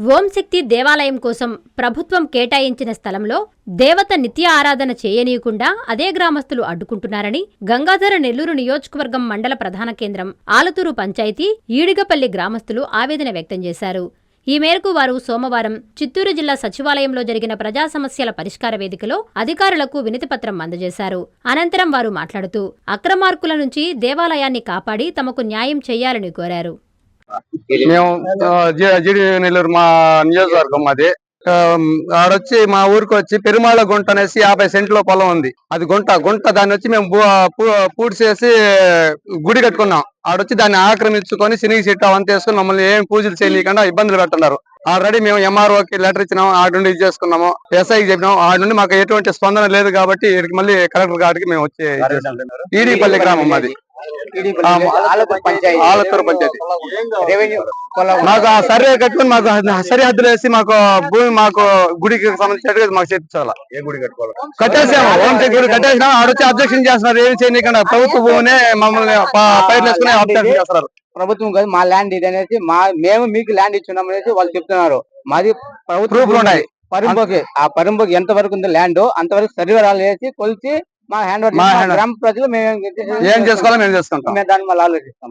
ఓం శక్తి దేవాలయం కోసం ప్రభుత్వం కేటాయించిన స్థలంలో దేవత నిత్య ఆరాధన చేయనీయకుండా అదే గ్రామస్తులు అడ్డుకుంటున్నారని గంగాధర నెల్లూరు నియోజకవర్గం మండల ప్రధాన కేంద్రం ఆలతూరు పంచాయతీ ఈడిగపల్లి గ్రామస్తులు ఆవేదన వ్యక్తం చేశారు. ఈ మేరకు వారు సోమవారం చిత్తూరు జిల్లా సచివాలయంలో జరిగిన ప్రజా సమస్యల పరిష్కార వేదికలో అధికారులకు వినతిపత్రం అందజేశారు. అనంతరం వారు మాట్లాడుతూ అక్రమార్కుల నుంచి దేవాలయాన్ని కాపాడి తమకు న్యాయం చేయాలని కోరారు. మేము జిడి నెల్లూరు మా నియోజకవర్గం అది ఆడొచ్చి మా ఊరికి వచ్చి పెరుమాళ గుంట అనేసి 50 సెంట్లో పొలం ఉంది. అది గుంట దాన్ని వచ్చి మేము పూడ్చేసి గుడి కట్టుకున్నాం. ఆడొచ్చి దాన్ని ఆక్రమించుకొని సినిగి చెట్టు అవంతా వేసుకుని మమ్మల్ని ఏం పూజలు చేయలేకుండా ఇబ్బందులు పెడుతున్నారు. ఆల్రెడీ మేము ఎంఆర్ఓకి లెటర్ ఇచ్చినాం, ఆడ నుండి ఇది చేసుకున్నాము, ఎస్ఐకి చెప్పినాం. ఆడ నుండి మాకు ఎటువంటి స్పందన లేదు కాబట్టి ఇక్కడికి మళ్ళీ కలెక్టర్ గారికి మేము వచ్చి ఈడిపల్లి గ్రామం అది ఆలతూరు పంచాయతీ మాకు ఆ సర్వే కట్టుకుని మాకు సరిహద్దులు వేసి మాకు భూమి మాకు గుడికి సంబంధించినట్టుగా మాకు చేపించాలా. కట్టేసాము, ఓం శక్తి గుడి కట్టేసినాం. ఆడొచ్చి అబ్జెక్షన్ చేస్తున్నారు. ఏమి చేయకుండా ప్రభుత్వ భూమిని మమ్మల్ని పైర్లు వేసుకుని అబ్జెక్షన్ చేస్తున్నారు. ప్రభుత్వం కాదు మా ల్యాండ్ ఇది అనేసి మేము మీకు ల్యాండ్ ఇచ్చున్నాం అనేసి వాళ్ళు చెప్తున్నారు. మాది ప్రభుత్వం ఉన్నాయి. పరింపోకి ఆ పరింపోకి ఎంత వరకు ఉంది ల్యాండ్ అంతవరకు సర్వేరాలు వేసి కొలిచి మా హ్యాండ్ ఓవర్ గ్రామ ప్రజలు ఏం చేసుకోవాలో మేము చేసుకుంటాం. దాన్ని మళ్ళీ ఆలోచిస్తాం.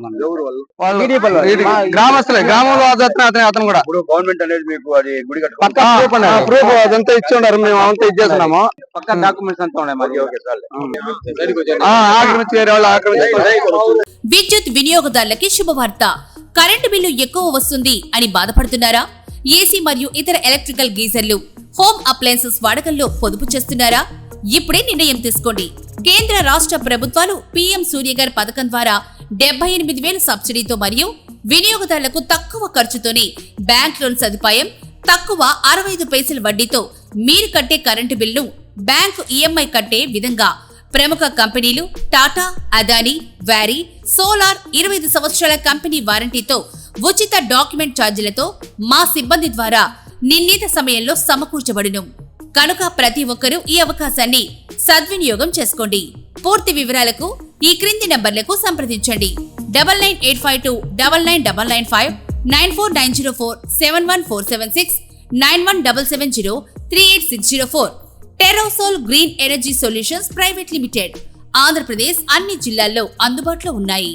గ్రామస్తులే, గ్రామంలో అతను కూడా గవర్నమెంట్ అనేది మీకు అది గుడి ప్రూఫ్ అదంతా ఇచ్చి ఉన్నారు. మేము అంతా ఇచ్చేస్తున్నాము. పక్క డాక్యుమెంట్స్ అంతా ఉన్నాయి. విద్యుత్ వినియోగదారులకి శుభవార్త. కరెంటు బిల్లు ఎక్కువ వస్తుంది అని బాధపడుతున్నారా? ఏసీ మరియు ఇతర ఎలక్ట్రికల్ గీజర్లు, హోమ్ అప్లయన్సెస్ వాడకంలో పొదుపు చేస్తున్నారా? ఇప్పుడే నిర్ణయం తీసుకోండి. కేంద్ర రాష్ట్ర ప్రభుత్వాలు పీఎం సూర్యఘర్ పథకం ద్వారా 78,000 సబ్సిడీతో మరియు వినియోగదారులకు తక్కువ ఖర్చుతోనే బ్యాంక్ లోన్ సదుపాయం, తక్కువ 65 పైసల వడ్డీతో మీరు కట్టే కరెంటు బిల్లును బ్యాంకు ఈఎంఐ కట్టే విధంగా ప్రముఖ కంపెనీలు టాటా, అదానీ, వ్యారీ, సోలార్ 25 సంవత్సరాల కంపెనీ వారంటీతో ఉచిత డాక్యుమెంట్ ఛార్జీలతో మా సిబ్బంది ద్వారా నిర్ణీత సమయంలో సమకూర్చబడును. కనుక ప్రతి ఒక్కరూ ఈ అవకాశాన్ని సద్వినియోగం చేసుకోండి. పూర్తి వివరాలకు ఈ క్రింది నంబర్లకు సంప్రదించండి. 9985 2999995, 94904 71476, 917770 38604. Terosol green energy solutions private limited, Andhra Pradesh అన్ని జిల్లాల్లో అందుబాటులో ఉన్నాయి.